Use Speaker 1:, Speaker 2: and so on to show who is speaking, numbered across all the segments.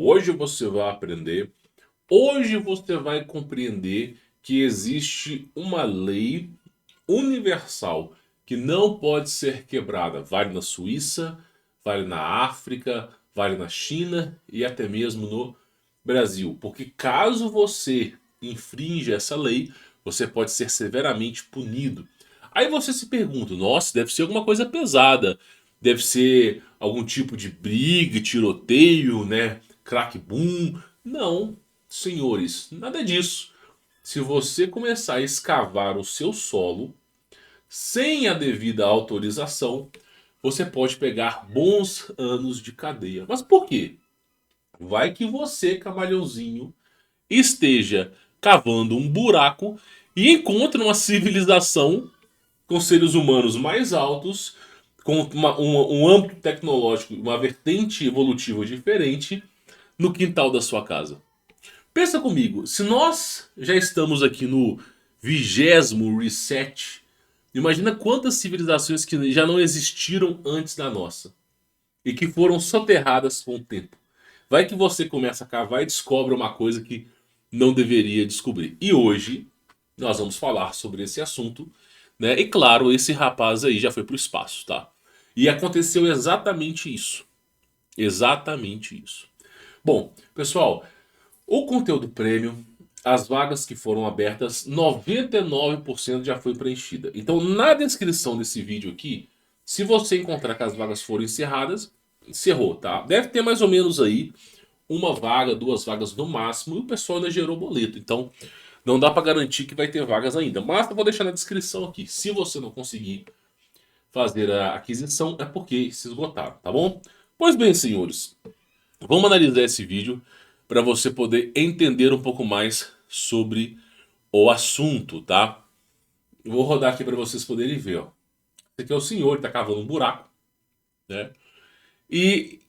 Speaker 1: hoje você vai aprender, hoje você vai compreender que existe uma lei universal que não pode ser quebrada. Vale na Suíça, vale na África, vale na China e até mesmo no Brasil. Porque caso você infrinja essa lei, você pode ser severamente punido. Aí você se pergunta, nossa, deve ser alguma coisa pesada. Deve ser algum tipo de briga, tiroteio, né? Crack boom. Não, senhores, nada disso. Se você começar a escavar o seu solo sem a devida autorização, você pode pegar bons anos de cadeia. Mas por quê? Vai que você, camaleãozinho, esteja cavando um buraco e encontre uma civilização com seres humanos mais altos, com um âmbito tecnológico, uma vertente evolutiva diferente no quintal da sua casa. Pensa comigo, se nós já estamos aqui no 20º reset, imagina quantas civilizações que já não existiram antes da nossa e que foram soterradas com o tempo. Vai que você começa a cavar e descobre uma coisa que não deveria descobrir. E hoje nós vamos falar sobre esse assunto, né? E claro, esse rapaz aí já foi pro espaço, tá? E aconteceu exatamente isso. Exatamente isso. Bom, pessoal, o conteúdo premium, as vagas que foram abertas, 99% já foi preenchida. Então, na descrição desse vídeo aqui, se você encontrar que as vagas foram encerradas, encerrou, tá? Deve ter mais ou menos aí uma vaga, duas vagas no máximo, e o pessoal ainda gerou boleto. Então, não dá para garantir que vai ter vagas ainda. Mas eu vou deixar na descrição aqui. Se você não conseguir fazer a aquisição, é porque se esgotaram, tá bom? Pois bem, senhores, vamos analisar esse vídeo para você poder entender um pouco mais sobre o assunto, tá? Eu vou rodar aqui para vocês poderem ver, ó. Esse aqui é o senhor, ele tá cavando um buraco, né? E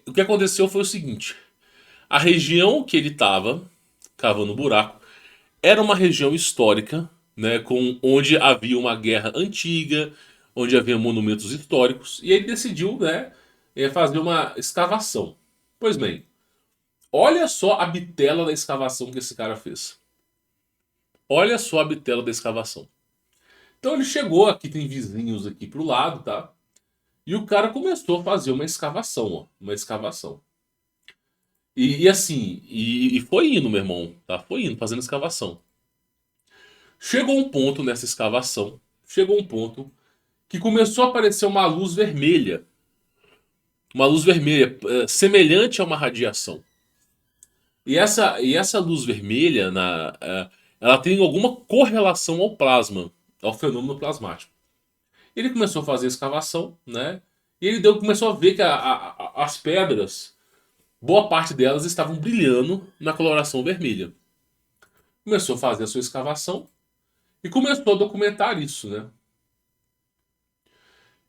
Speaker 1: o que aconteceu foi o seguinte: a região que ele estava cavando o buraco era uma região histórica, né, onde havia uma guerra antiga, onde havia monumentos históricos, e ele decidiu, né, fazer uma escavação. Pois bem, olha só a bitela da escavação que esse cara fez. Olha só a bitela da escavação. Então ele chegou, aqui tem vizinhos aqui pro lado, tá? E o cara começou a fazer uma escavação, ó, uma escavação. E assim, e foi indo, meu irmão, tá? Foi indo, fazendo escavação. Chegou um ponto nessa escavação, chegou um ponto que começou a aparecer uma luz vermelha. Uma luz vermelha, semelhante a uma radiação. E essa luz vermelha, ela tem alguma correlação ao plasma, ao fenômeno plasmático. Ele começou a fazer a escavação, né? E ele começou a ver que as pedras, boa parte delas estavam brilhando na coloração vermelha. Começou a fazer a sua escavação e começou a documentar isso, né?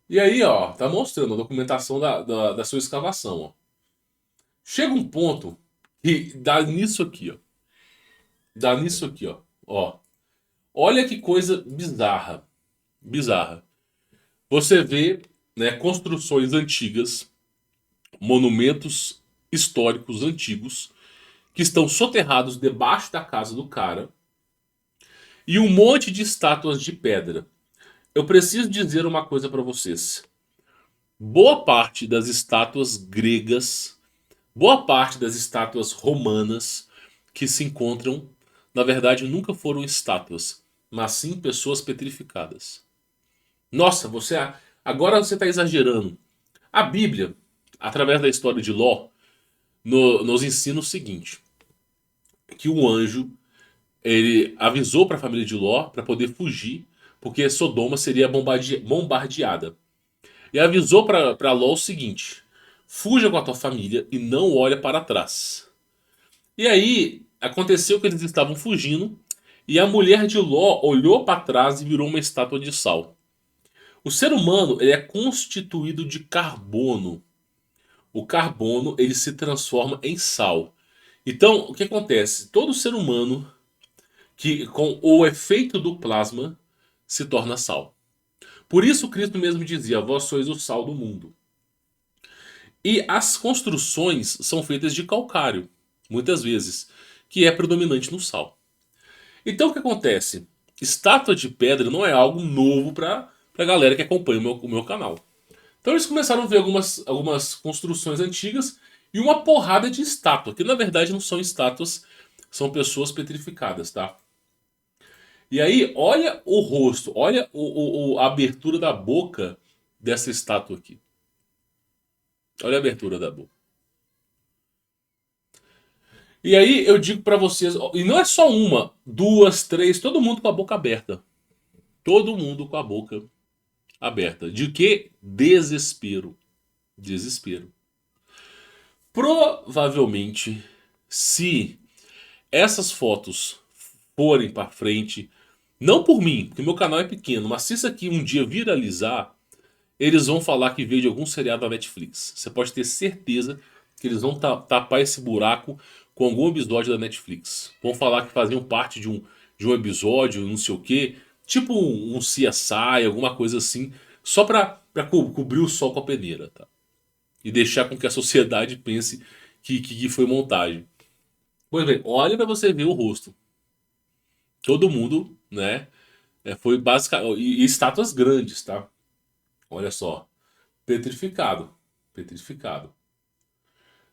Speaker 1: E aí, ó, tá mostrando a documentação da sua escavação, ó. Chega um ponto que dá nisso aqui, ó. Dá nisso aqui, ó. Ó. Olha que coisa bizarra. Bizarra. Você vê, né, construções antigas, monumentos históricos antigos, que estão soterrados debaixo da casa do cara, e um monte de estátuas de pedra. Eu preciso dizer uma coisa pra vocês. Boa parte das estátuas gregas, boa parte das estátuas romanas que se encontram, na verdade, nunca foram estátuas, mas sim pessoas petrificadas. Nossa, agora você está exagerando. A Bíblia, através da história de Ló, nos ensina o seguinte: que o anjo ele avisou para a família de Ló para poder fugir, porque Sodoma seria bombardeada. E avisou para Ló o seguinte: fuja com a tua família e não olha para trás. E aí aconteceu que eles estavam fugindo e a mulher de Ló olhou para trás e virou uma estátua de sal. O ser humano ele é constituído de carbono. O carbono ele se transforma em sal. Então, o que acontece? Todo ser humano que com o efeito do plasma se torna sal. Por isso Cristo mesmo dizia: vós sois o sal do mundo. E as construções são feitas de calcário, muitas vezes, que é predominante no sal. Então o que acontece? Estátua de pedra não é algo novo para a galera que acompanha o meu canal. Então eles começaram a ver algumas construções antigas e uma porrada de estátua, que na verdade não são estátuas, são pessoas petrificadas, tá? E aí, olha o rosto, olha a abertura da boca dessa estátua aqui. Olha a abertura da boca. E aí eu digo pra vocês, e não é só uma, duas, três, todo mundo com a boca aberta. Todo mundo com a boca aberta. De que? Desespero. Desespero. Provavelmente, se essas fotos forem pra frente, não por mim, porque meu canal é pequeno, mas se isso aqui um dia viralizar, eles vão falar que veio de algum seriado da Netflix. Você pode ter certeza que eles vão tapar esse buraco com algum episódio da Netflix. Vão falar que faziam parte de um episódio, não sei o quê. Tipo um CSI, alguma coisa assim. Só pra cobrir o sol com a peneira, tá? E deixar com que a sociedade pense que foi montagem. Pois bem, olha pra você ver o rosto. Todo mundo, né? Foi basicamente. E estátuas grandes, tá? Olha só. Petrificado. Petrificado.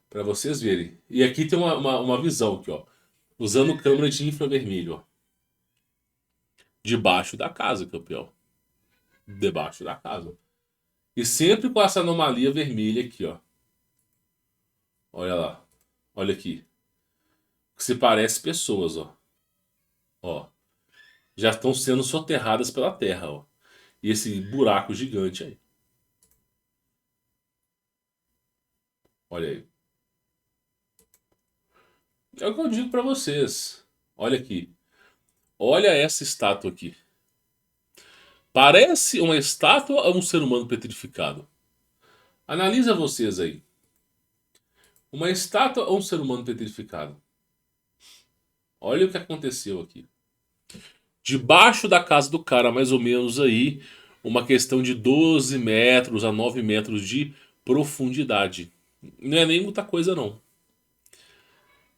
Speaker 1: Para vocês verem. E aqui tem uma visão aqui, ó. Usando câmera de infravermelho, ó. Debaixo da casa, campeão. Debaixo da casa. E sempre com essa anomalia vermelha aqui, ó. Olha lá. Olha aqui. Que se parece pessoas, ó. Ó. Já estão sendo soterradas pela terra, ó. E esse buraco gigante aí. Olha aí. É o que eu digo para vocês. Olha aqui. Olha essa estátua aqui. Parece uma estátua ou um ser humano petrificado? Analisa vocês aí. Uma estátua ou um ser humano petrificado? Olha o que aconteceu aqui. Debaixo da casa do cara, mais ou menos aí, uma questão de 12 metros a 9 metros de profundidade. Não é nem muita coisa, não.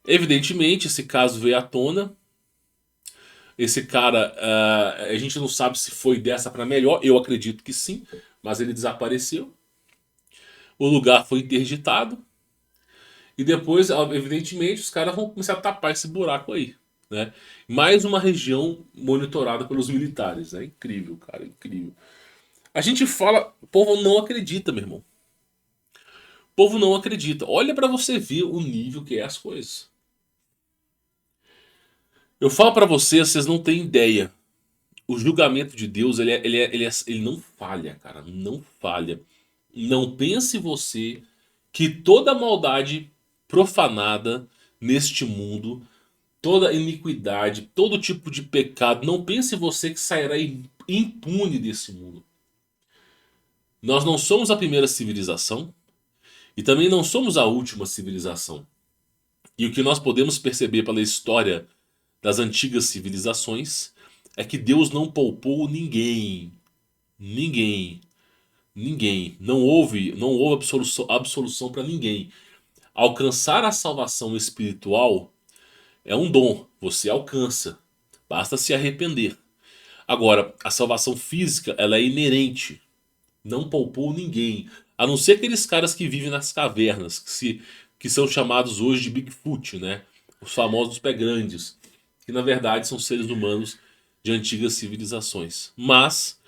Speaker 1: Evidentemente, esse caso veio à tona. Esse cara, a gente não sabe se foi dessa para melhor. Eu acredito que sim, mas ele desapareceu. O lugar foi interditado. E depois, evidentemente, os caras vão começar a tapar esse buraco aí. Né? Mais uma região monitorada pelos militares. É incrível, cara, incrível. A gente fala, o povo não acredita, meu irmão. O povo não acredita. Olha pra você ver o nível que é as coisas. Eu falo pra vocês, vocês não têm ideia. O julgamento de Deus, ele não falha, cara. Não falha. Não pense você que toda maldade profanada neste mundo, toda iniquidade, todo tipo de pecado, não pense você que sairá impune desse mundo. Nós não somos a primeira civilização e também não somos a última civilização. E o que nós podemos perceber pela história das antigas civilizações é que Deus não poupou ninguém. Ninguém. Ninguém. Não houve absolução para ninguém. Alcançar a salvação espiritual é um dom. Você alcança. Basta se arrepender. Agora, a salvação física, ela é inerente. Não poupou ninguém. A não ser aqueles caras que vivem nas cavernas, que são chamados hoje de Bigfoot, né? Os famosos pé grandes. Que na verdade são seres humanos de antigas civilizações. Mas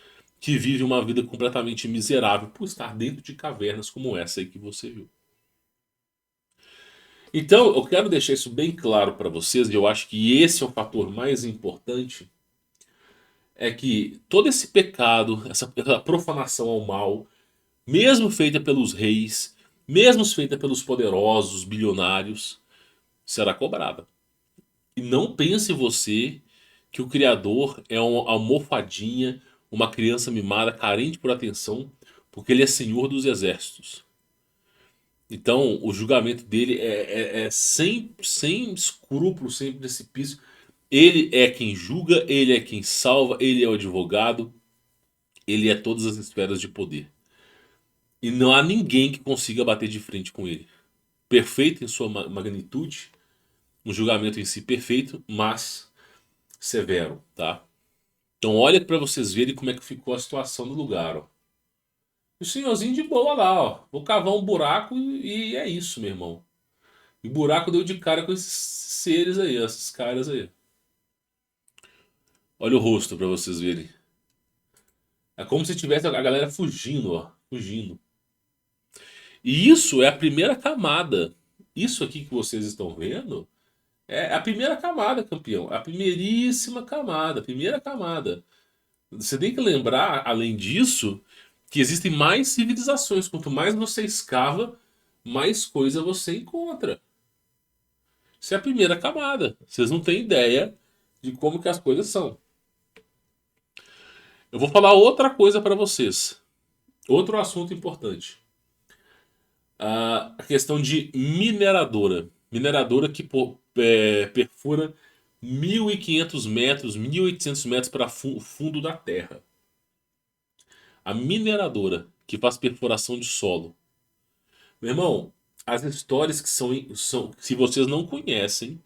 Speaker 1: que vivem uma vida completamente miserável por estar dentro de cavernas como essa aí que você viu. Então, eu quero deixar isso bem claro para vocês, e eu acho que esse é o fator mais importante, é que todo esse pecado, essa profanação ao mal, mesmo feita pelos reis, mesmo feita pelos poderosos, bilionários, será cobrada. E não pense você que o Criador é uma almofadinha, uma criança mimada, carente por atenção, porque ele é Senhor dos exércitos. Então, o julgamento dele é sem escrúpulo, sem precipício. Ele é quem julga, ele é quem salva, ele é o advogado, ele é todas as esferas de poder. E não há ninguém que consiga bater de frente com ele. Perfeito em sua magnitude, um julgamento em si perfeito, mas severo, tá? Então olha para vocês verem como é que ficou a situação do lugar, ó. O senhorzinho de boa lá, ó. Vou cavar um buraco e é isso, meu irmão. E o buraco deu de cara com esses seres aí, esses caras aí. Olha o rosto para vocês verem. É como se tivesse a galera fugindo, ó. Fugindo. E isso é a primeira camada. Isso aqui que vocês estão vendo é a primeira camada, campeão. A primeiríssima camada. A primeira camada. Você tem que lembrar, além disso, que existem mais civilizações. Quanto mais você escava, mais coisa você encontra. Isso é a primeira camada. Vocês não têm ideia de como que as coisas são. Eu vou falar outra coisa para vocês. Outro assunto importante. A questão de mineradora. Mineradora que perfura 1.500 metros, 1.800 metros para fundo da terra. A mineradora que faz perfuração de solo. Meu irmão, as histórias que são se vocês não conhecem,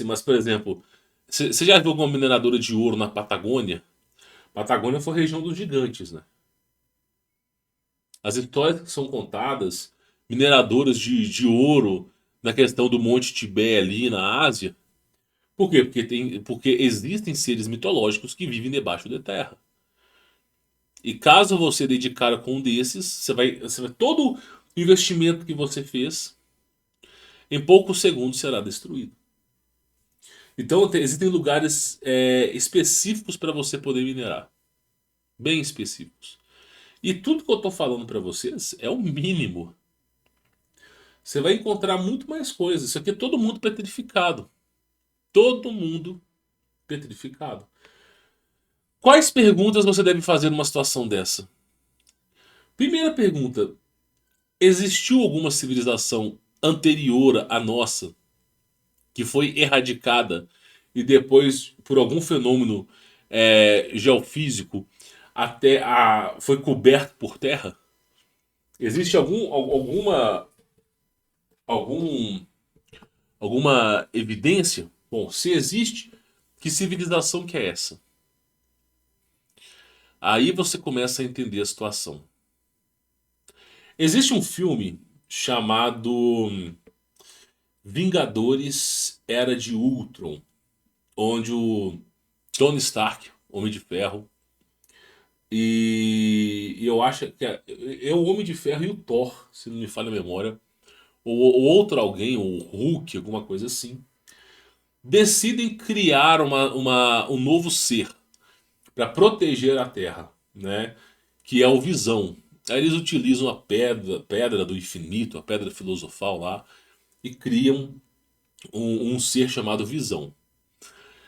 Speaker 1: mas por exemplo, você já viu alguma mineradora de ouro na Patagônia? Patagônia foi a região dos gigantes, né? As histórias que são contadas, mineradoras de ouro na questão do Monte Tibete ali na Ásia. Por quê? Porque existem seres mitológicos que vivem debaixo da terra. E caso você dê de cara com um desses, todo o investimento que você fez, em poucos segundos será destruído. Então existem lugares específicos para você poder minerar. Bem específicos. E tudo que eu estou falando para vocês é o mínimo. Você vai encontrar muito mais coisas. Isso aqui é todo mundo petrificado. Todo mundo petrificado. Quais perguntas você deve fazer numa situação dessa? Primeira pergunta: existiu alguma civilização anterior à nossa que foi erradicada e depois, por algum fenômeno geofísico, foi coberto por terra? Existe algum, alguma evidência? Bom, se existe, que civilização que é essa? Aí você começa a entender a situação. Existe um filme chamado Vingadores Era de Ultron, onde o Tony Stark, Homem de Ferro, e eu acho que é o Homem de Ferro e o Thor, se não me falha a memória, ou outro alguém, o Hulk, alguma coisa assim, decidem criar um novo ser para proteger a Terra, né? Que é o Visão. Aí eles utilizam a pedra do infinito, a pedra filosofal lá, e criam um ser chamado Visão.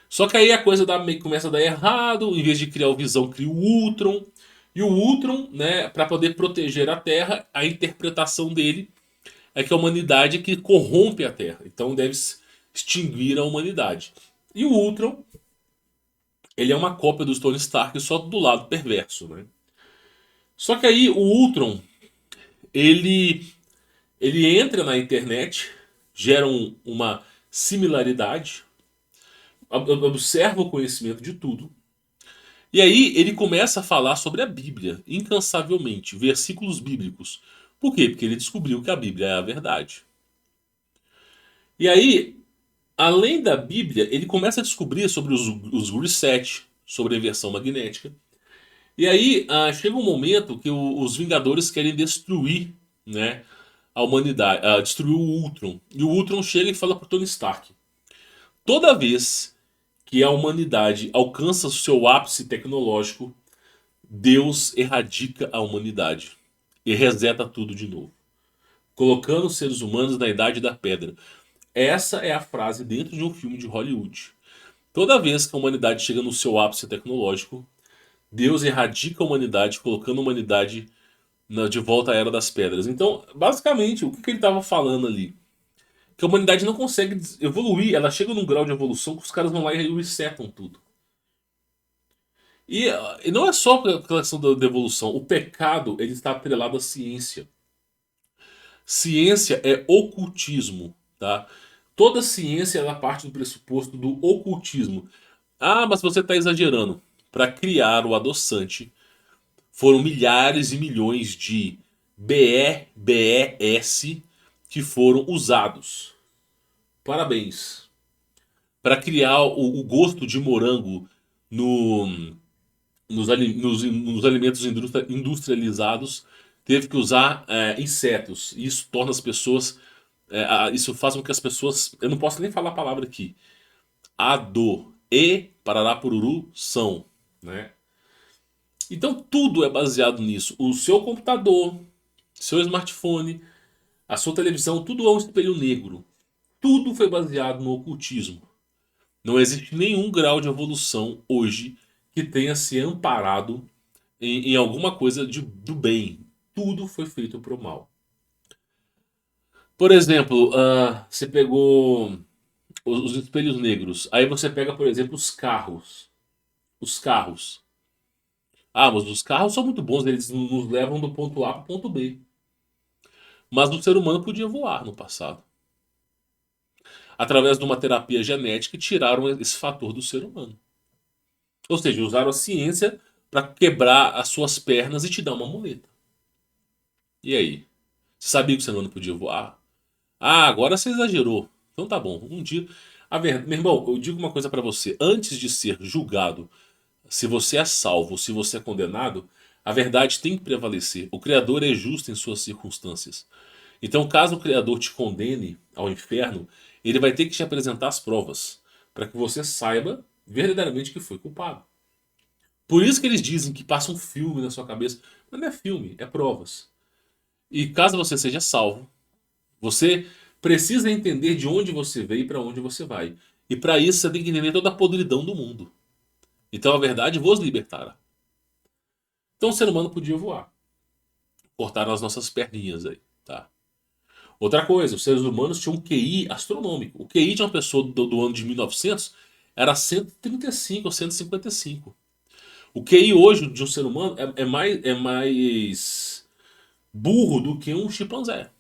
Speaker 1: Só que aí a coisa começa a dar errado. Em vez de criar o Visão, cria o Ultron. E o Ultron, né, para poder proteger a Terra, a interpretação dele é que a humanidade é que corrompe a Terra. Então deve extinguir a humanidade. E o Ultron, ele é uma cópia do Tony Stark, só do lado perverso, né? Só que aí o Ultron, ele, ele entra na internet, gera uma similaridade, observa o conhecimento de tudo. E aí ele começa a falar sobre a Bíblia, incansavelmente, versículos bíblicos. Por quê? Porque ele descobriu que a Bíblia é a verdade. E aí, além da Bíblia, ele começa a descobrir sobre os reset, sobre a inversão magnética. E aí chega um momento que os Vingadores querem destruir, né, a humanidade, destruir o Ultron. E o Ultron chega e fala pro Tony Stark: toda vez que a humanidade alcança o seu ápice tecnológico, Deus erradica a humanidade e reseta tudo de novo, colocando os seres humanos na idade da pedra. Essa é a frase dentro de um filme de Hollywood. Toda vez que a humanidade chega no seu ápice tecnológico, Deus erradica a humanidade, colocando a humanidade de volta à Era das Pedras. Então, basicamente, o que ele estava falando ali? Que a humanidade não consegue evoluir, ela chega num grau de evolução que os caras vão lá e resetam tudo. E não é só a questão da evolução. O pecado ele está atrelado à ciência. Ciência é ocultismo, tá? Toda ciência ela parte do pressuposto do ocultismo. Ah, mas você está exagerando. Para criar o adoçante, foram milhares e milhões de BE, que foram usados. Parabéns. Para criar o gosto de morango no, nos alimentos industrializados, teve que usar insetos. E isso torna as pessoas. Isso faz com que as pessoas. Eu não posso nem falar a palavra aqui. Ado e Parará Pururu são. Né? Então tudo é baseado nisso. O seu computador, seu smartphone, a sua televisão, tudo é um espelho negro. Tudo foi baseado no ocultismo. Não existe nenhum grau de evolução hoje que tenha se amparado em alguma coisa do bem. Tudo foi feito pro mal. Por exemplo, você pegou os espelhos negros. Aí você pega, por exemplo, os carros. Os carros. Ah, mas os carros são muito bons, eles nos levam do ponto A para o ponto B. Mas o ser humano podia voar no passado. Através de uma terapia genética, tiraram esse fator do ser humano. Ou seja, usaram a ciência para quebrar as suas pernas e te dar uma muleta. E aí? Você sabia que o ser humano podia voar? Ah, agora você exagerou. Então tá bom. Um dia. Meu irmão, eu digo uma coisa pra você. Antes de ser julgado, se você é salvo ou se você é condenado, a verdade tem que prevalecer. O Criador é justo em suas circunstâncias. Então, caso o Criador te condene ao inferno, ele vai ter que te apresentar as provas para que você saiba verdadeiramente que foi culpado. Por isso que eles dizem que passa um filme na sua cabeça. Mas não é filme, é provas. E caso você seja salvo, você precisa entender de onde você veio e para onde você vai. E para isso você tem que entender toda a podridão do mundo. Então a verdade vos libertará. Então o ser humano podia voar. Cortaram as nossas perninhas aí, tá? Outra coisa, os seres humanos tinham um QI astronômico. O QI de uma pessoa do ano de 1900 era 135 ou 155. O QI hoje de um ser humano é mais burro do que um chimpanzé.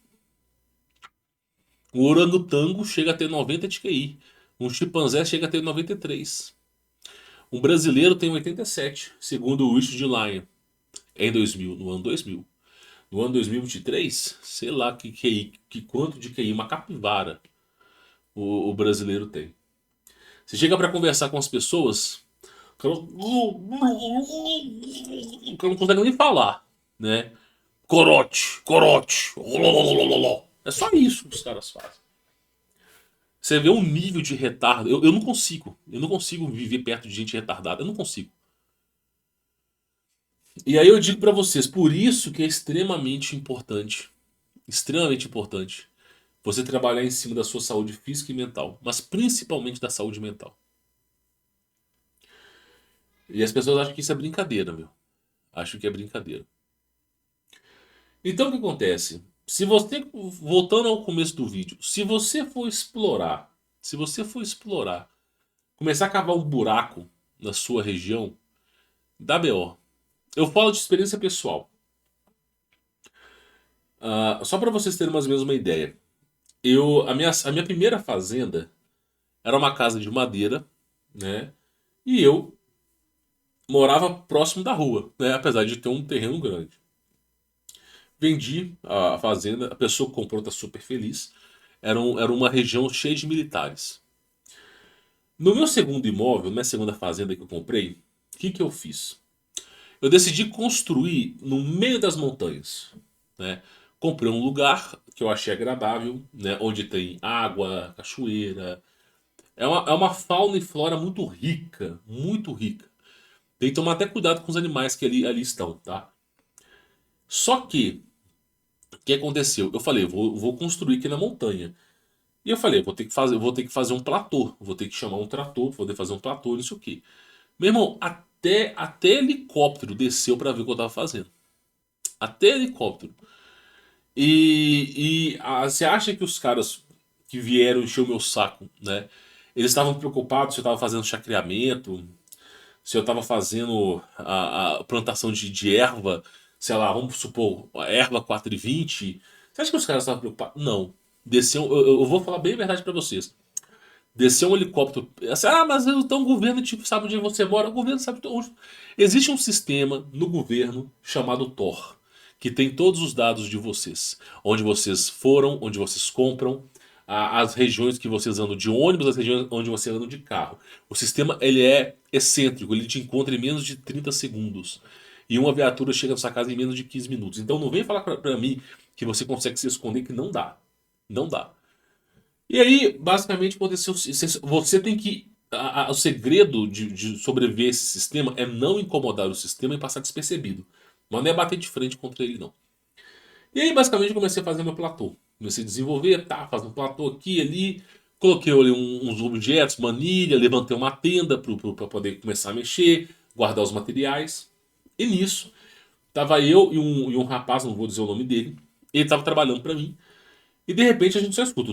Speaker 1: O orangotango chega a ter 90 de QI. Um chimpanzé chega a ter 93. Um brasileiro tem 87, segundo o Richard Lyon, em 2000, no ano 2000. No ano 2023, sei lá que QI, que quanto de QI, uma capivara o brasileiro tem. Você chega para conversar com as pessoas, o cara não consegue nem falar, né? Corote, corote, é só isso que os caras fazem. Você vê um nível de retardo. Eu não consigo. Eu não consigo viver perto de gente retardada. Eu não consigo. E aí eu digo pra vocês, por isso que é extremamente importante, você trabalhar em cima da sua saúde física e mental, mas principalmente da saúde mental. E as pessoas acham que isso é brincadeira, meu. Acham que é brincadeira. Então o que acontece? Se você, voltando ao começo do vídeo, se você for explorar, começar a cavar um buraco na sua região, dá BO. Eu falo de experiência pessoal. Só para vocês terem mais ou menos uma ideia. A minha primeira fazenda era uma casa de madeira, né? E eu morava próximo da rua, né? Apesar de ter um terreno grande. Vendi a fazenda, a pessoa que comprou está super feliz. Era uma região cheia de militares. No meu segundo imóvel, na minha segunda fazenda que eu comprei, o que eu fiz? Eu decidi construir no meio das montanhas, né? Comprei um lugar que eu achei agradável, né? Onde tem água, cachoeira. É uma fauna e flora muito rica, muito rica. Tem que tomar até cuidado com os animais que ali estão, tá? Só que, o que aconteceu? Eu falei, vou construir aqui na montanha. E eu falei, vou ter que fazer um platô, vou ter que chamar um trator, vou poder fazer um platô, não sei o quê. Meu irmão, até helicóptero desceu pra ver o que eu tava fazendo. Até helicóptero. Você acha que os caras que vieram encher o meu saco, né? Eles estavam preocupados se eu estava fazendo chacreamento, se eu estava fazendo a plantação de erva, sei lá, vamos supor, a erva 420. Você acha que os caras estavam preocupados? Não. Desceu, eu vou falar bem a verdade para vocês. Desceu um helicóptero. Assim, mas então o governo tipo, sabe onde você mora? O governo sabe onde. Existe um sistema no governo chamado Tor, que tem todos os dados de vocês. Onde vocês foram, onde vocês compram, as regiões que vocês andam de ônibus, as regiões onde você anda de carro. O sistema ele é excêntrico, ele te encontra em menos de 30 segundos. E uma viatura chega na sua casa em menos de 15 minutos. Então não vem falar pra mim que você consegue se esconder, que não dá. Não dá. E aí, basicamente, aconteceu. Você tem que. O segredo de sobreviver a esse sistema é não incomodar o sistema e passar despercebido. Mas não é bater de frente contra ele, não. E aí, basicamente, eu comecei a fazer meu platô. Comecei a desenvolver, tá, fazendo um platô aqui e ali. Coloquei ali uns objetos, manilha, levantei uma tenda para poder começar a mexer, guardar os materiais. E nisso, tava eu e um rapaz, não vou dizer o nome dele. Ele tava trabalhando para mim. E de repente a gente só escuta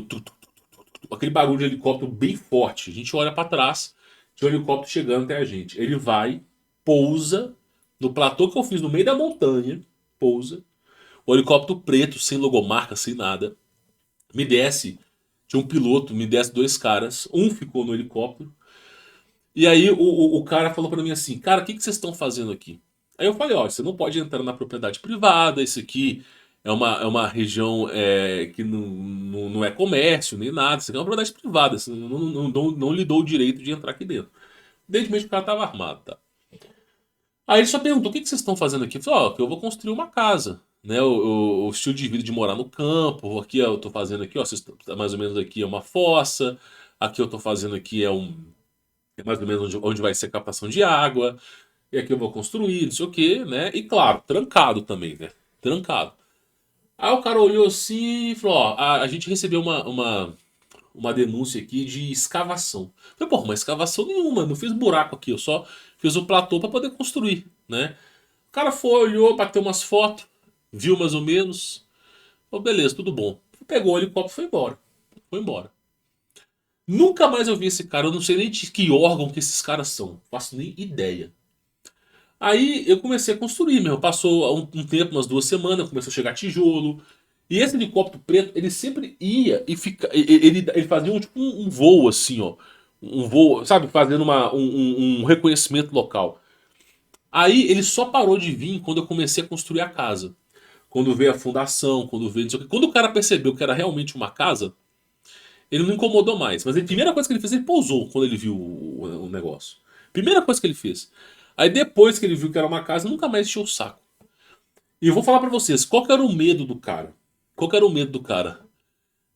Speaker 1: aquele barulho de helicóptero bem forte. A gente olha para trás, tinha um helicóptero chegando até a gente. Ele vai, pousa no platô que eu fiz no meio da montanha, pousa. O helicóptero preto, sem logomarca, sem nada. Me desce, tinha um piloto, me desce dois caras. Um ficou no helicóptero. E aí o cara falou para mim assim, cara, o que vocês estão fazendo aqui? Aí eu falei, ó, você não pode entrar na propriedade privada, isso aqui é uma região que não é comércio nem nada, isso aqui é uma propriedade privada, você não lhe dou o direito de entrar aqui dentro. Evidentemente o cara tava armado, tá? Aí ele só perguntou, o que vocês estão fazendo aqui? Eu falei, ó, que eu vou construir uma casa, né? O estilo de vida de morar no campo, aqui ó, eu tô fazendo aqui, ó, mais ou menos aqui é uma fossa, aqui eu tô fazendo aqui é mais ou menos onde vai ser a captação de água, e aqui eu vou construir, não sei o quê, né? E claro, trancado também, né? Trancado. Aí o cara olhou assim e falou: ó, a gente recebeu uma denúncia aqui de escavação. Eu falei, porra, mas escavação nenhuma, não fiz buraco aqui, eu só fiz o platô para poder construir, né? O cara foi, olhou, bateu umas fotos, viu mais ou menos, falou, beleza, tudo bom. Pegou o helicóptero e foi embora. Foi embora. Nunca mais eu vi esse cara, eu não sei nem de que órgão que esses caras são, não faço nem ideia. Aí eu comecei a construir mesmo. Passou um tempo, umas 2 semanas, começou a chegar tijolo. E esse helicóptero preto, ele sempre ia e ele fazia tipo um voo assim, ó. Um voo, sabe, fazendo um reconhecimento local. Aí ele só parou de vir quando eu comecei a construir a casa. Quando veio a fundação, quando veio não sei o quê. Quando o cara percebeu que era realmente uma casa, ele não incomodou mais. Mas a primeira coisa que ele fez, ele pousou quando ele viu o negócio. Primeira coisa que ele fez. Aí depois que ele viu que era uma casa, nunca mais encheu o saco. E eu vou falar pra vocês, qual que era o medo do cara? Qual que era o medo do cara?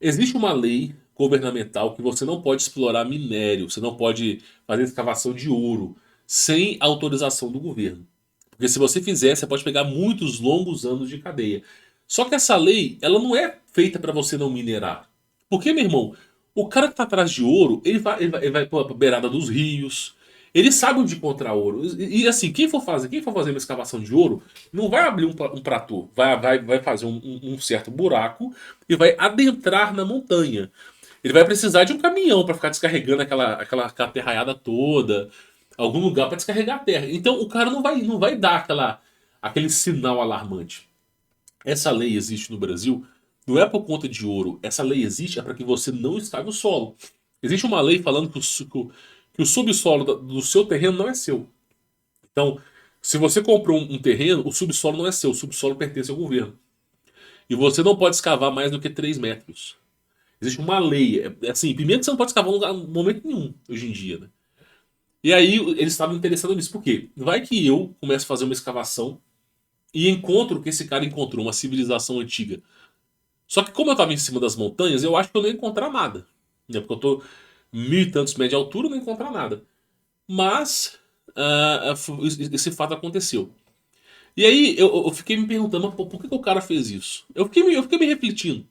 Speaker 1: Existe uma lei governamental que você não pode explorar minério, você não pode fazer escavação de ouro sem autorização do governo. Porque se você fizer, você pode pegar muitos longos anos de cadeia. Só que essa lei, ela não é feita para você não minerar. Porque, meu irmão, o cara que tá atrás de ouro, ele vai pra beirada dos rios. Ele sabe onde encontrar ouro. E, assim, quem for fazer uma escavação de ouro, não vai abrir um platô. Vai fazer um certo buraco e vai adentrar na montanha. Ele vai precisar de um caminhão para ficar descarregando aquela terraiada toda, algum lugar para descarregar a terra. Então o cara não vai dar aquele sinal alarmante. Essa lei existe no Brasil, não é por conta de ouro. Essa lei existe para que você não escave o solo. Existe uma lei falando que o subsolo do seu terreno não é seu. Então, se você comprou um terreno, o subsolo não é seu, o subsolo pertence ao governo. E você não pode escavar mais do que 3 metros. Existe uma lei. Assim, primeiro que você não pode escavar em momento nenhum, hoje em dia, né? E aí eles estavam interessados nisso. Por quê? Vai que eu começo a fazer uma escavação e encontro que esse cara encontrou, uma civilização antiga. Só que como eu estava em cima das montanhas, eu acho que eu não ia encontrar nada. Né? Porque eu tô 1.000 e tantos metros de altura, eu não ia encontrar nada. Mas esse fato aconteceu. E aí eu fiquei me perguntando, mas, pô, por que o cara fez isso? Eu fiquei me refletindo.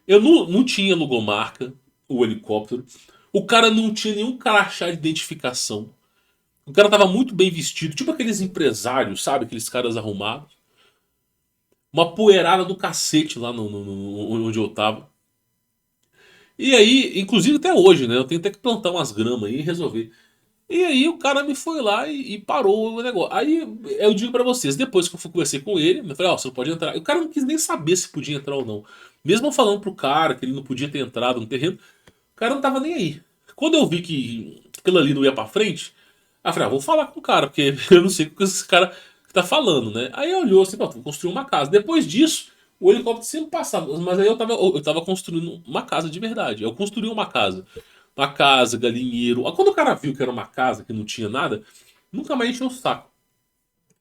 Speaker 1: Eu não tinha logomarca, o helicóptero. O cara não tinha nenhum crachá de identificação. O cara tava muito bem vestido, tipo aqueles empresários, sabe? Aqueles caras arrumados. Uma poeirada do cacete lá onde eu tava. E aí, inclusive até hoje, né? Eu tenho até que plantar umas gramas aí e resolver. E aí o cara me foi lá e parou o negócio. Aí eu digo pra vocês, depois que eu conversei com ele, eu falei, ó, você não pode entrar. E o cara não quis nem saber se podia entrar ou não. Mesmo eu falando pro cara que ele não podia ter entrado no terreno, o cara não tava nem aí. Quando eu vi que aquilo ali não ia pra frente, aí eu falei, vou falar com o cara, porque eu não sei o que esse cara tá falando, né? Aí olhou assim, pô, vou construir uma casa. Depois disso, o helicóptero sempre passava, mas aí eu tava construindo uma casa de verdade. Eu construí uma casa. Uma casa, galinheiro. Quando o cara viu que era uma casa, que não tinha nada, nunca mais encheu o saco.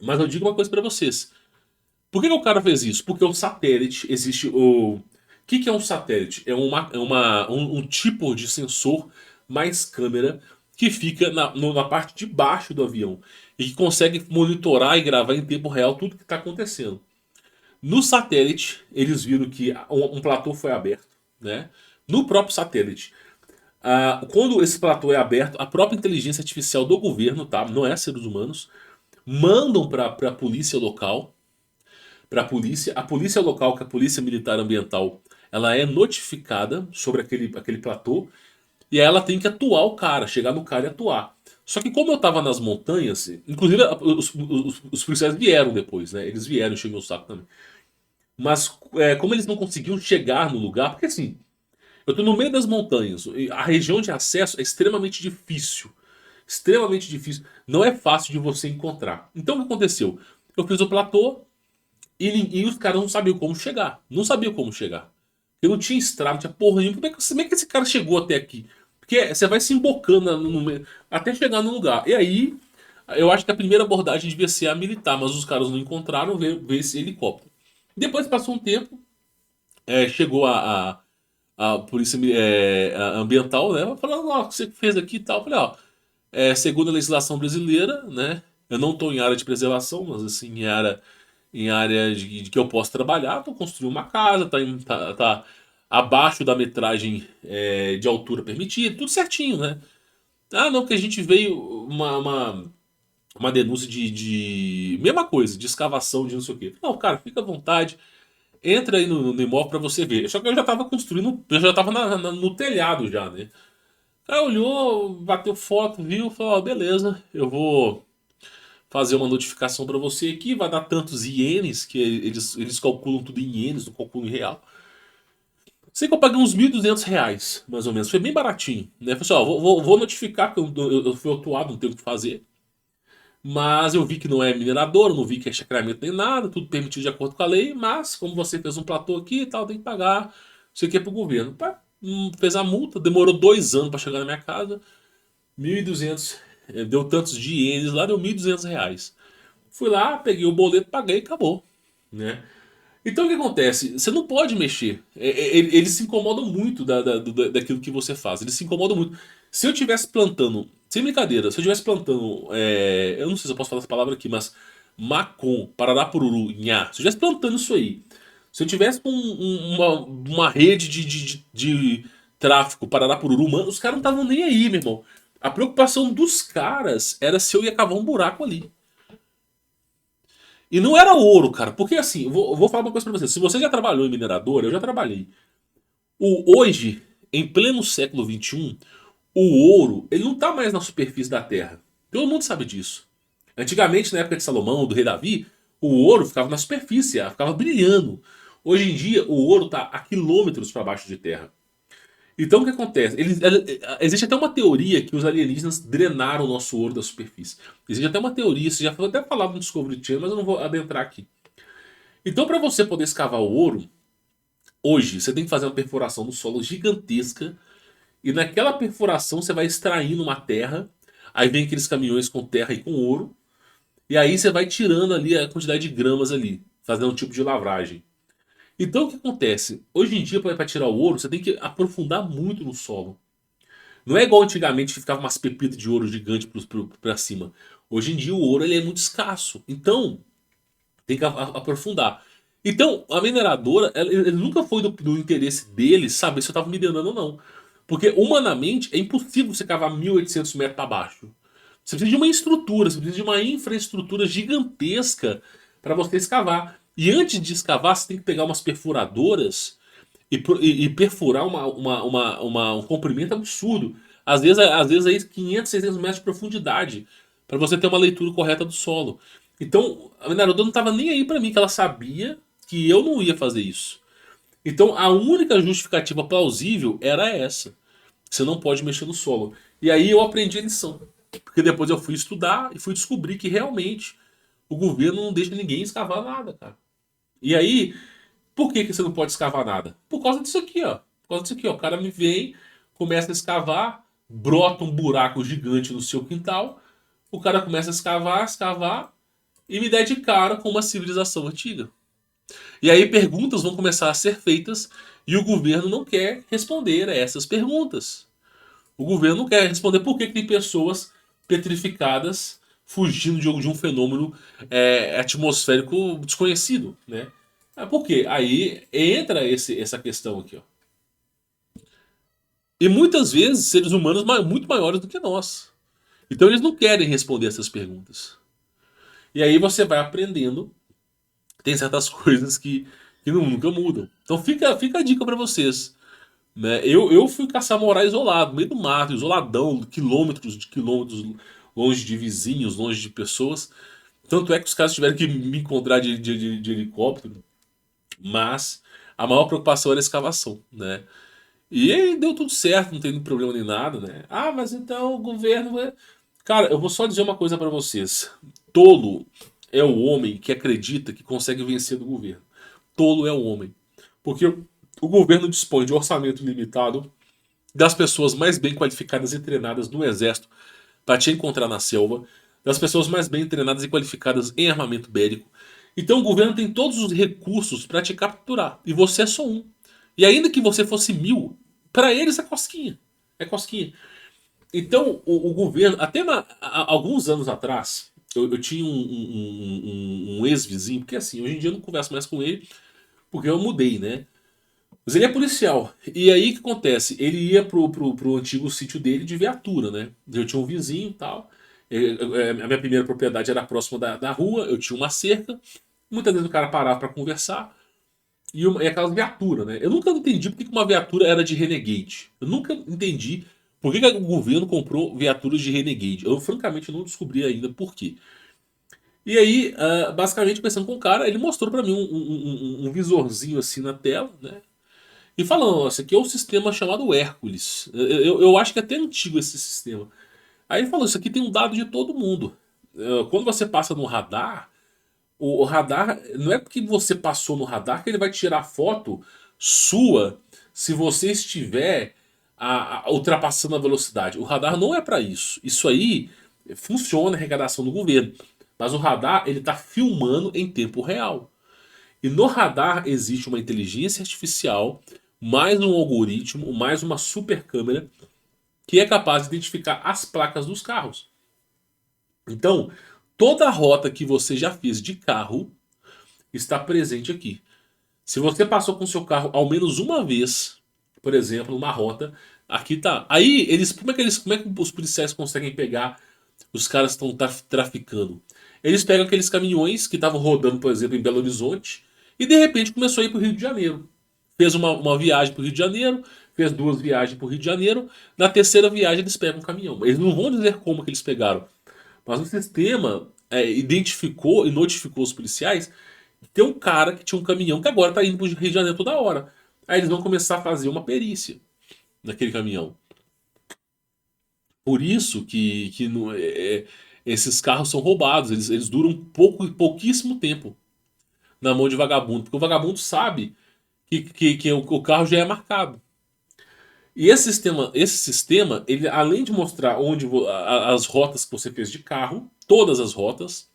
Speaker 1: Mas eu digo uma coisa pra vocês. Por que o cara fez isso? Porque o satélite, existe o... O que é um satélite? É um tipo de sensor mais câmera que fica na parte de baixo do avião e que consegue monitorar e gravar em tempo real tudo que está acontecendo. No satélite, eles viram que um platô foi aberto, né? No próprio satélite. Quando esse platô é aberto, a própria inteligência artificial do governo, tá? Não é seres humanos, mandam para a polícia local, a polícia local, que é a polícia militar ambiental, ela é notificada sobre aquele platô e aí ela tem que atuar o cara, chegar no cara e atuar. Só que como eu tava nas montanhas, inclusive os policiais vieram depois, né? Eles vieram encher meu saco também. Mas como eles não conseguiam chegar no lugar, porque assim, eu tô no meio das montanhas, e a região de acesso é extremamente difícil. Extremamente difícil. Não é fácil de você encontrar. Então o que aconteceu? Eu fiz o platô, e os caras não sabiam como chegar. Não sabiam como chegar. Eu não tinha estrada, não tinha porra nenhuma. Como é que esse cara chegou até aqui? Porque você vai se embocando até chegar no lugar. E aí, eu acho que a primeira abordagem devia ser a militar, mas os caras não encontraram ver esse helicóptero. Depois passou um tempo, chegou a polícia a ambiental, né? Falando, ó, o que você fez aqui e tal. Eu falei, ó, segundo a legislação brasileira, né? Eu não estou em área de preservação, mas assim, em área de que eu posso trabalhar, vou construir uma casa, tá abaixo da metragem de altura permitida, tudo certinho, né? Ah, não, que a gente veio uma denúncia mesma coisa, de escavação, de não sei o quê. Não, cara, fica à vontade, entra aí no imóvel pra você ver. Só que eu já tava construindo, eu já tava no telhado já, né? O cara olhou, bateu foto, viu, falou, ó, beleza, eu vou fazer uma notificação para você aqui, vai dar tantos ienes, que eles calculam tudo em ienes, não calculam em real. Sei que eu paguei uns R$ 1.200, mais ou menos. Foi bem baratinho. Né? Falei assim, ó, vou notificar que eu fui autuado, não tenho o que fazer. Mas eu vi que não é minerador, não vi que é chacreamento nem nada, tudo permitido de acordo com a lei. Mas, como você fez um platô aqui e tal, tem que pagar. Isso aqui é pro governo. Pá, fez a multa, demorou 2 anos para chegar na minha casa. 1.200, deu tantos de ienes lá, deu R$ 1.200. Fui lá, peguei o boleto, paguei e acabou. Né? Então o que acontece? Você não pode mexer. Eles se incomodam muito daquilo que você faz. Eles se incomodam muito. Se eu tivesse plantando, sem brincadeira, se eu tivesse plantando, eu não sei se eu posso falar essa palavra aqui, mas Macon, Pararapururu, Nha, se eu estivesse plantando isso aí, se eu tivesse com uma rede de tráfico Pararapururu, mano, os caras não estavam nem aí, meu irmão. A preocupação dos caras era se eu ia cavar um buraco ali. E não era ouro, cara. Porque assim, eu vou falar uma coisa pra você. Se você já trabalhou em mineradora, eu já trabalhei. Hoje, em pleno século XXI, o ouro, ele não tá mais na superfície da terra. Todo mundo sabe disso. Antigamente, na época de Salomão, do rei Davi, o ouro ficava na superfície, ficava brilhando. Hoje em dia, o ouro tá a quilômetros para baixo de terra. Então o que acontece? Existe até uma teoria que os alienígenas drenaram o nosso ouro da superfície. Existe até uma teoria, isso já foi até falado no Discovery Channel, mas eu não vou adentrar aqui. Então, para você poder escavar o ouro, hoje você tem que fazer uma perfuração no solo gigantesca. E naquela perfuração você vai extraindo uma terra. Aí vem aqueles caminhões com terra e com ouro. E aí você vai tirando ali a quantidade de gramas ali, fazendo um tipo de lavragem. Então o que acontece? Hoje em dia, para tirar o ouro, você tem que aprofundar muito no solo. Não é igual antigamente que ficava umas pepitas de ouro gigante para cima. Hoje em dia o ouro ele é muito escasso. Então tem que aprofundar. Então, a mineradora, ele nunca foi do interesse dele saber se eu estava minerando ou não. Porque, humanamente, é impossível você cavar 1.800 metros para baixo. Você precisa de uma estrutura, você precisa de uma infraestrutura gigantesca para você escavar. E antes de escavar, você tem que pegar umas perfuradoras e perfurar um comprimento absurdo. Às vezes aí 500, 600 metros de profundidade para você ter uma leitura correta do solo. Então, a mineradora não estava nem aí para mim, que ela sabia que eu não ia fazer isso. Então, a única justificativa plausível era essa. Você não pode mexer no solo. E aí eu aprendi a lição. Porque depois eu fui estudar e fui descobrir que realmente o governo não deixa ninguém escavar nada, cara. E aí, por que você não pode escavar nada? Por causa disso aqui, ó. Por causa disso aqui, ó. O cara me vem, começa a escavar, brota um buraco gigante no seu quintal. O cara começa a escavar, escavar e me der de cara com uma civilização antiga. E aí perguntas vão começar a ser feitas e o governo não quer responder a essas perguntas. O governo não quer responder por que tem pessoas petrificadas fugindo de um fenômeno atmosférico desconhecido, né? Por quê? Aí entra essa questão aqui, ó. E muitas vezes seres humanos muito maiores do que nós. Então eles não querem responder essas perguntas. E aí você vai aprendendo. Tem certas coisas que nunca mudam. Então fica a dica pra vocês. Né? Eu fui caçar morar isolado, no meio do mato, isoladão, quilômetros de quilômetros longe de vizinhos, longe de pessoas. Tanto é que os caras tiveram que me encontrar de helicóptero. Mas a maior preocupação era a escavação, né? E aí deu tudo certo, não tem problema nem nada, né? Ah, mas então o governo. Cara, eu vou só dizer uma coisa pra vocês. Tolo é o homem que acredita que consegue vencer do governo. Tolo é o homem. Porque o governo dispõe de orçamento limitado, das pessoas mais bem qualificadas e treinadas no exército para te encontrar na selva, das pessoas mais bem treinadas e qualificadas em armamento bélico. Então o governo tem todos os recursos para te capturar. E você é só um. E ainda que você fosse 1000, para eles é cosquinha. É cosquinha. Então o governo, alguns anos atrás, eu tinha um ex-vizinho, porque assim, hoje em dia eu não converso mais com ele, porque eu mudei, né? Mas ele é policial. E aí o que acontece? Ele ia pro antigo sítio dele de viatura, né? Eu tinha um vizinho e tal. A minha primeira propriedade era próxima da rua, eu tinha uma cerca. Muitas vezes o cara parava para conversar. E aquelas viaturas, né? Eu nunca entendi por que uma viatura era de Renegade. Eu nunca entendi por que o governo comprou viaturas de Renegade. Eu francamente não descobri ainda por quê. E aí, basicamente, conversando com o cara, ele mostrou para mim um visorzinho assim na tela, né? E falando, ó, esse aqui é um sistema chamado Hércules. Eu acho que é até antigo esse sistema. Aí ele falou, isso aqui tem um dado de todo mundo. Quando você passa no radar, o radar, não é porque você passou no radar que ele vai tirar foto sua se você estiver ultrapassando a velocidade. O radar não é para isso. Isso aí funciona a arrecadação do governo. Mas o radar, ele está filmando em tempo real. E no radar existe uma inteligência artificial, mais um algoritmo, mais uma super câmera que é capaz de identificar as placas dos carros. Então, toda a rota que você já fez de carro está presente aqui. Se você passou com seu carro ao menos uma vez, por exemplo, uma rota, aqui tá. Aí como é que os policiais conseguem pegar os caras que estão traficando? Eles pegam aqueles caminhões que estavam rodando, por exemplo, em Belo Horizonte e de repente começou a ir para o Rio de Janeiro. Fez uma viagem para o Rio de Janeiro, fez 2 viagens para o Rio de Janeiro. Na terceira viagem eles pegam um caminhão. Eles não vão dizer como que eles pegaram, mas o sistema identificou e notificou os policiais que tem um cara que tinha um caminhão que agora está indo para o Rio de Janeiro toda hora. Aí eles vão começar a fazer uma perícia naquele caminhão. Por isso que esses carros são roubados. Eles duram pouquíssimo tempo na mão de vagabundo. Porque o vagabundo sabe que o carro já é marcado. E esse sistema, ele além de mostrar as rotas que você fez de carro, todas as rotas,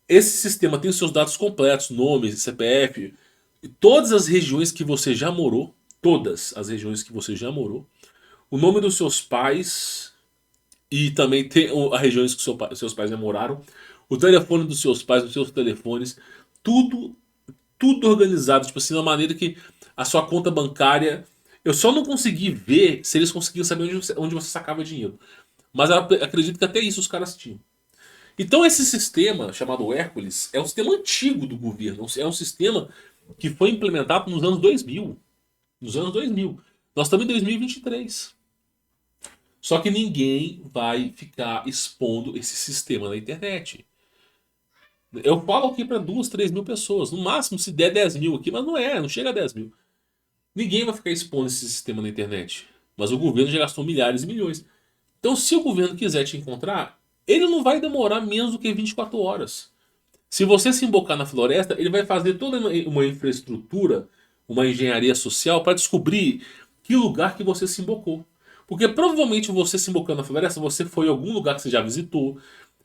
Speaker 1: esse sistema tem os seus dados completos, nome, CPF, e todas as regiões que você já morou, todas as regiões que você já morou, o nome dos seus pais e também tem as regiões que seus pais já moraram, o telefone dos seus pais, os seus telefones, tudo tudo organizado, tipo assim, de uma maneira que a sua conta bancária. Eu só não consegui ver se eles conseguiam saber onde você sacava dinheiro. Mas eu acredito que até isso os caras tinham. Então esse sistema, chamado Hércules, é um sistema antigo do governo. É um sistema que foi implementado nos anos 2000. Nos anos 2000. Nós estamos em 2023. Só que ninguém vai ficar expondo esse sistema na internet. Eu falo aqui para 2, 3 mil pessoas. No máximo, se der 10 mil aqui, mas não chega a 10 mil. Ninguém vai ficar expondo esse sistema na internet. Mas o governo já gastou milhares e milhões. Então, se o governo quiser te encontrar, ele não vai demorar menos do que 24 horas. Se você se embocar na floresta, ele vai fazer toda uma infraestrutura, uma engenharia social para descobrir que lugar que você se embocou. Porque provavelmente você se embocando na floresta, você foi em algum lugar que você já visitou,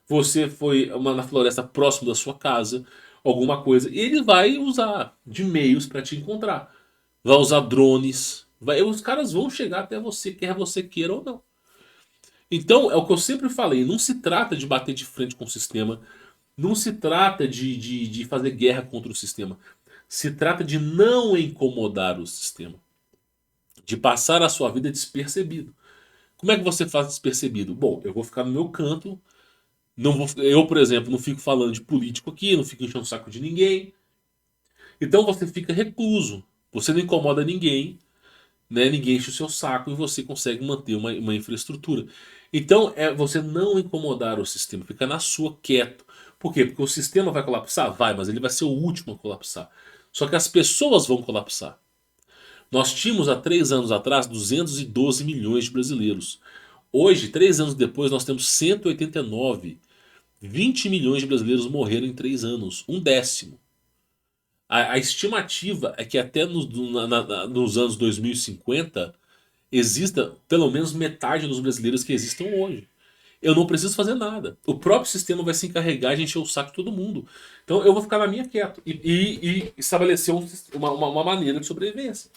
Speaker 1: você foi na floresta próximo da sua casa, alguma coisa. E ele vai usar de meios para te encontrar. Vai usar drones. Os caras vão chegar até você, quer você queira ou não. Então, é o que eu sempre falei, não se trata de bater de frente com o sistema, não se trata de fazer guerra contra o sistema. Se trata de não incomodar o sistema. De passar a sua vida despercebido. Como é que você faz despercebido? Bom, eu vou ficar no meu canto. Não vou, eu, por exemplo, não fico falando de político aqui, não fico enchendo o saco de ninguém. Então você fica recluso. Você não incomoda ninguém, né? Ninguém enche o seu saco e você consegue manter uma infraestrutura. Então é você não incomodar o sistema, ficar na sua quieto. Por quê? Porque o sistema vai colapsar? Vai, mas ele vai ser o último a colapsar. Só que as pessoas vão colapsar. Nós tínhamos há 3 anos atrás 212 milhões de brasileiros. Hoje, 3 anos depois, nós temos 189. 20 milhões de brasileiros morreram em 3 anos. Um décimo. A estimativa é que até nos anos 2050 exista pelo menos metade dos brasileiros que existam hoje. Eu não preciso fazer nada. O próprio sistema vai se encarregar de encher o saco de todo mundo. Então eu vou ficar na minha quieto e estabelecer uma maneira de sobrevivência.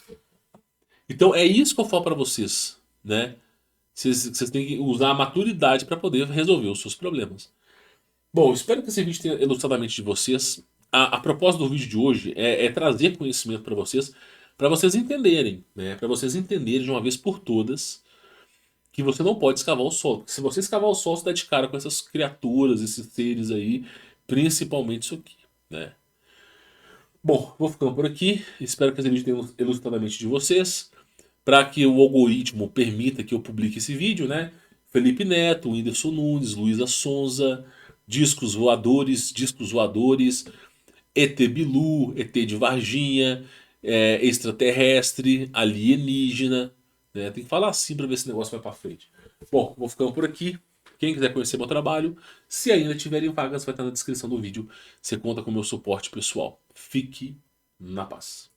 Speaker 1: Então é isso que eu falo para vocês, né? Vocês têm que usar a maturidade para poder resolver os seus problemas. Bom, espero que esse vídeo tenha elucidado a mente de vocês. A propósito do vídeo de hoje é trazer conhecimento para vocês entenderem, né? Para vocês entenderem de uma vez por todas que você não pode escavar o solo. Porque se você escavar o solo, você dá de cara com essas criaturas, esses seres aí, principalmente isso aqui, né? Bom, vou ficando por aqui. Espero que esse vídeo tenha elucidado a mente de vocês. Para que o algoritmo permita que eu publique esse vídeo, né? Felipe Neto, Whindersson Nunes, Luísa Sonza, discos voadores, ET Bilu, ET de Varginha, extraterrestre, alienígena. Né? Tem que falar assim para ver se o negócio vai para frente. Bom, vou ficando por aqui. Quem quiser conhecer meu trabalho, se ainda tiverem vagas, vai estar na descrição do vídeo. Você conta com o meu suporte pessoal. Fique na paz.